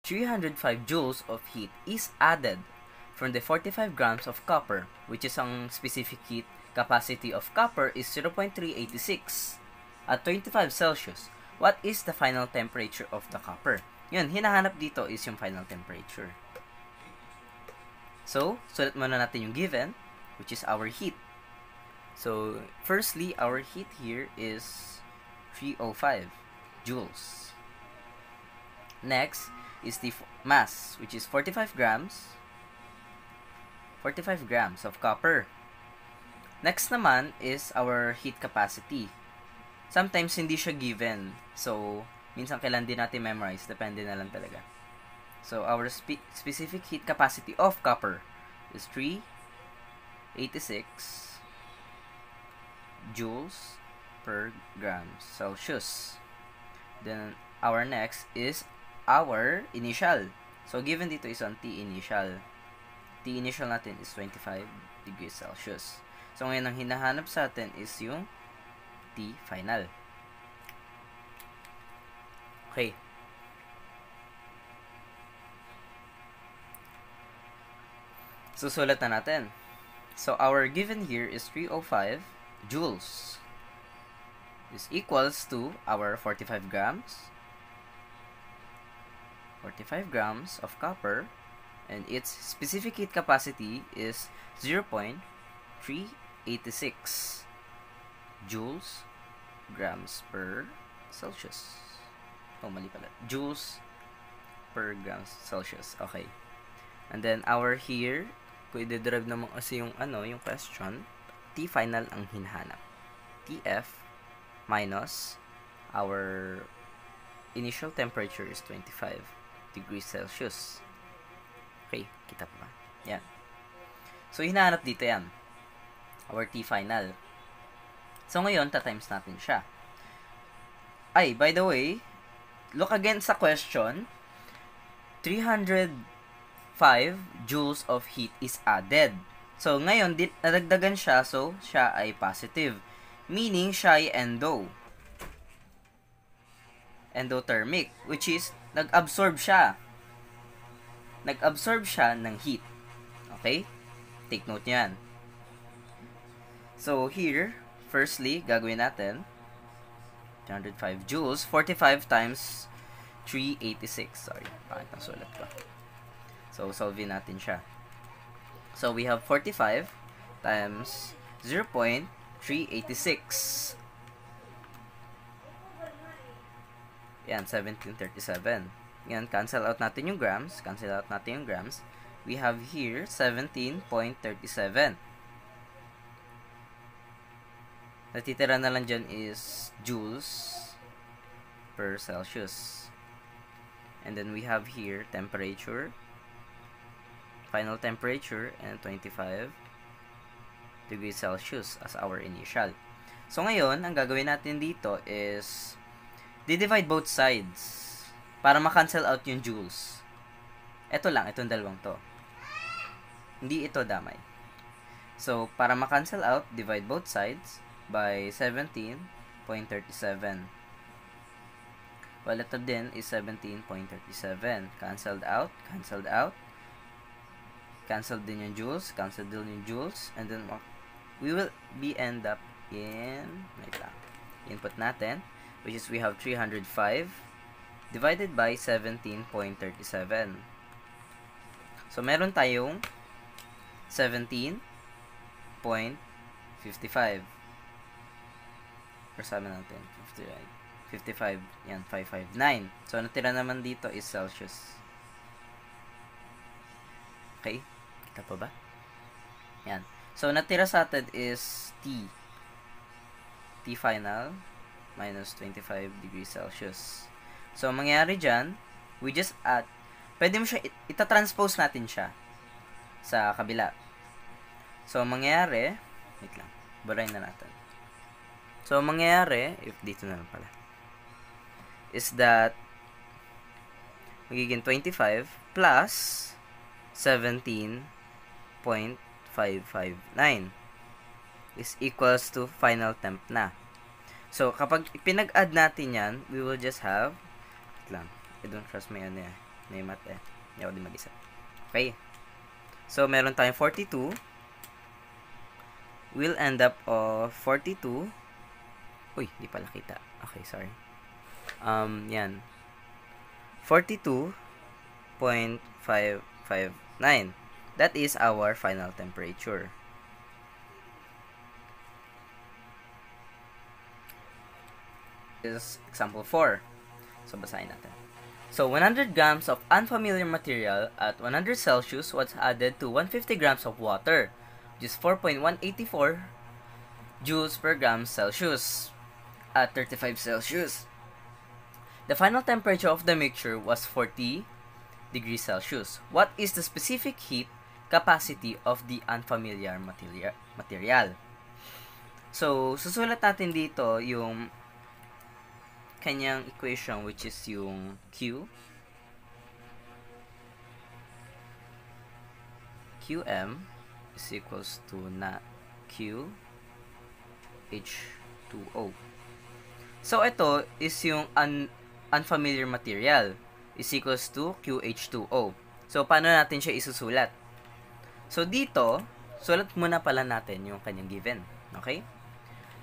305 joules of heat is added from the 45 grams of copper, which is ang specific heat capacity of copper is 0.386 at 25 Celsius. What is the final temperature of the copper? Yun, hinahanap dito is yung final temperature. So, sulat muna natin yung given, which is our heat. So, firstly, our heat here is 305 joules. Next is the mass, which is 45 grams of copper. Next naman is our heat capacity. Sometimes hindi siya given. So, minsan kailan din natin memorize. Depende na lang talaga. So, our specific heat capacity of copper is 386 joules per gram Celsius. Then, our next is our initial. So, given dito is on T initial. T initial natin is 25 degrees Celsius. So, ngayon ang hinahanap sa atin is yung T final. Okay. Susulat na natin. So, our given here is 305 joules. This equals to our 45 grams. 45 grams of copper. And its specific heat capacity is 0.386 joules grams per Celsius. Oh, mali pala. Joules per grams Celsius. Okay. And then, our here, kung i-derive naman kasi yung question, T final ang hinahanap. TF minus our initial temperature is 25 degrees Celsius. Okay, kita pa ba? Yan. So, hinahanap dito yan. Our T final. So, ngayon, ta-times natin siya. Ay, by the way, look again sa question. 305 joules of heat is added. So, ngayon, nadagdagan siya, so, siya ay positive. Meaning, siya ay endothermic, which is, nag-absorb siya. Nag-absorb siya ng heat. Okay? Take note yan. So, here, firstly, gagawin natin 305 joules, 45 times 386. Sorry, bakit ang sulat ko? So, solve natin siya. So, we have 45 times 0.386. Yan, 1737. Yan, cancel out natin yung grams. We have here 17.37. Natitira na lang dyan is joules per Celsius. And then we have here temperature, final temperature, and 25 degrees Celsius as our initial. So ngayon, ang gagawin natin dito is di-divide both sides para ma-cancel out yung joules. Ito lang, itong dalawang to. Hindi ito damay. So, para ma-cancel out, divide both sides by 17.37. Well, ito din is 17.37. Cancelled out. Cancelled din yung joules. And then, we will be end up in, input natin, which is we have 305 divided by 17.37. So, meron tayong 17.55. Kasama natin, 55. Yan, 559. So, natira naman dito is Celsius. Okay? Kita pa ba? Yan. So, natira sa atin is T. T final minus 25 degrees Celsius. So, mangyayari dyan, we just add, pwede mo siya, itatranspose natin siya sa kabila. So, mangyayari, wait lang, burahin na natin. So, mangyayari, if dito na lang pala, is that, magiging 25 plus 17.559 is equals to final temp na. So, kapag pinag-add natin yan, we will just have, wait lang, I don't trust my ano yan. May math eh. Hindi ako din mag-isa. Okay. So, meron tayong 42. We'll end up of 42. Uy, di pala kita. Okay, sorry. Yan. 42.559. That is our final temperature. This is example 4. So, basahin natin. So, 100 grams of unfamiliar material at 100 Celsius was added to 150 grams of water, which is 4.184 joules per gram Celsius at 35 Celsius. The final temperature of the mixture was 40 degrees Celsius. What is the specific heat capacity of the unfamiliar material? So, susulat natin dito yung kanyang equation, which is yung Qm is equals to na Q H2O. So, ito is yung unfamiliar material is equals to QH2O. So, paano natin siya isusulat? So, dito, sulat muna pala natin yung kanyang given. Okay?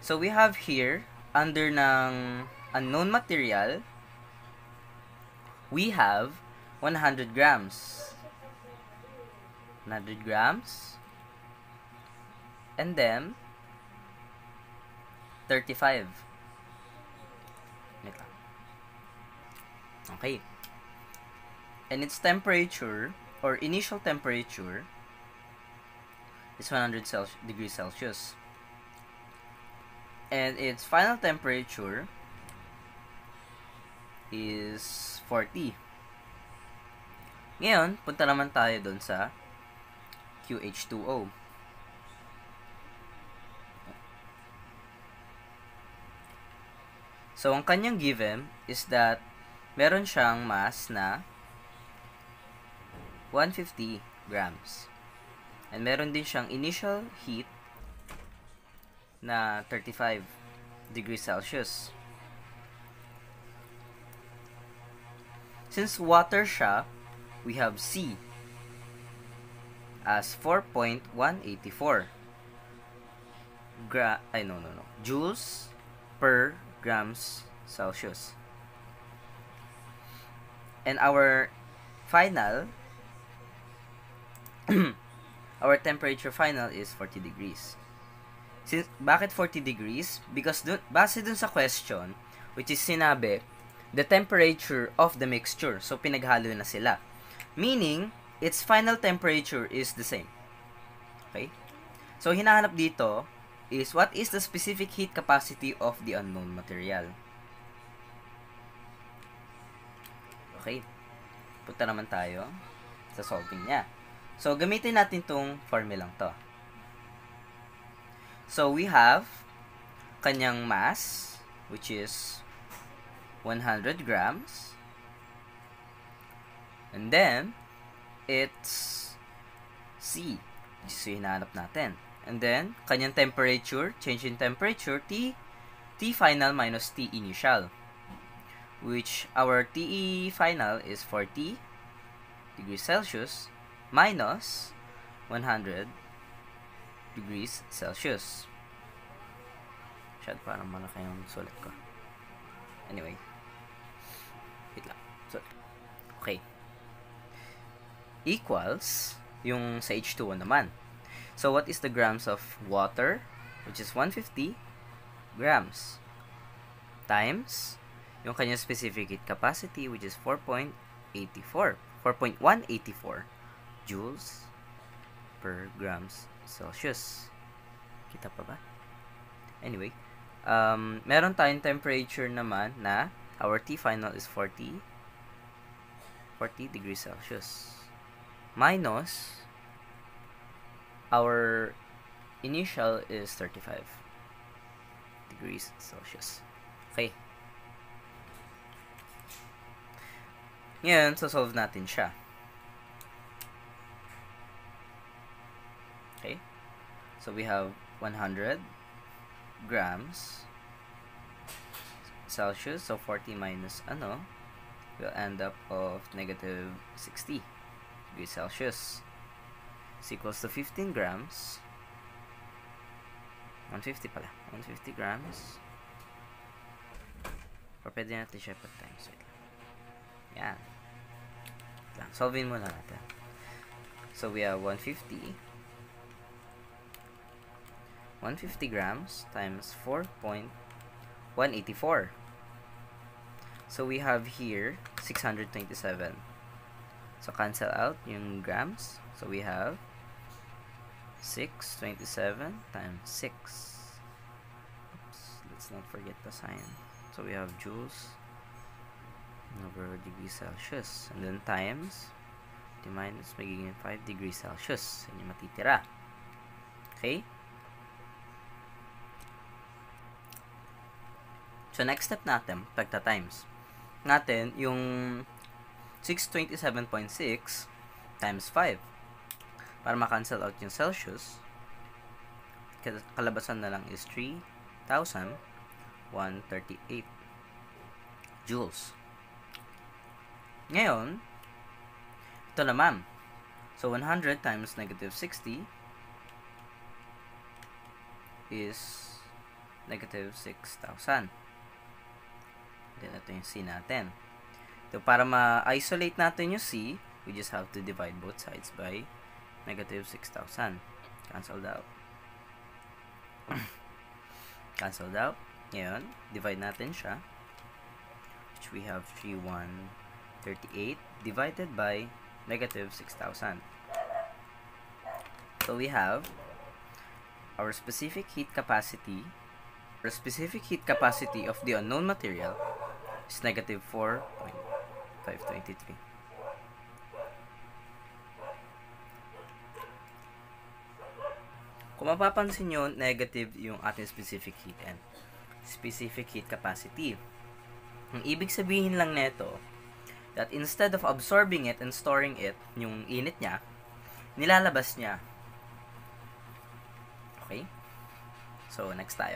So, we have here, under ng unknown material, we have 100 grams. 100 grams. And then, 35. Okay. And its temperature, or initial temperature, is 100 degrees Celsius. And its final temperature is 40. Ngayon, punta naman tayo dun sa QH2O. So, ang kanyang given is that meron siyang mass na 150 grams. And meron din siyang initial heat na 35 degrees Celsius. Since water siya, we have C as 4.184 joules per grams Celsius. And our final our temperature final is 40 degrees. Bakit 40 degrees? Because base dun sa question, which is sinabi, the temperature of the mixture. So, pinaghalo na sila. Meaning, its final temperature is the same. Okay? So, hinahanap dito is what is the specific heat capacity of the unknown material. Okay. Punta naman tayo sa solving niya. So, gamitin natin tong formulang to. So, we have kanyang mass, which is 100 grams. And then, it's C, which is hinahanap natin. And then, kanyang temperature, change in temperature, T final minus T initial. Which, our T final is 40 degrees Celsius minus 100 degrees Celsius. Masyad parang malaki yung sulat ko. Anyway. Wait lang. So, okay. Equals yung sa H2O naman. So, what is the grams of water? Which is 150 grams. Times yung kanyang specific heat capacity, which is 4.184 joules per grams Celsius. Kita pa ba? Anyway, meron tayong temperature naman na our T final is 40 degrees Celsius minus our initial is 35 degrees Celsius. Okay. Ngayon, so solve natin siya. Okay. So we have 100 grams Celsius. So 40 minus we'll end up of negative 60 degrees Celsius. Is equals to 15 grams. 150 pala. 150 grams. Or pwede natin siya pag times. Wait lang. Yan. Wait lang. Solving muna natin. So we have 150 grams times 4.184. So we have here 627. So cancel out yung grams. So we have 627 times 6. Oops, let's not forget the sign. So we have joules over degrees Celsius. And then times the minus magiging 5 degrees Celsius. Yan yung matitira. Okay? So next step natin, pagta-times natin yung 627.6 times 5. Para ma-cancel out yung Celsius, kalabasan na lang is 3,138 joules. Ngayon, ito naman. So, 100 times negative 60 is negative 6,000. Then, ito yung C natin. So, para ma-isolate natin yung C, we just have to divide both sides by negative 6,000. Cancelled out. Cancelled out. Ngayon, divide natin siya. Which we have 3,138 divided by negative 6,000. So we have our specific heat capacity. Our specific heat capacity of the unknown material is negative 4.523. Kung mapapansin nyo, negative yung ating specific heat and specific heat capacity. Ang ibig sabihin lang nito, that instead of absorbing it and storing it, yung init niya, nilalabas niya. Okay? So, next tayo.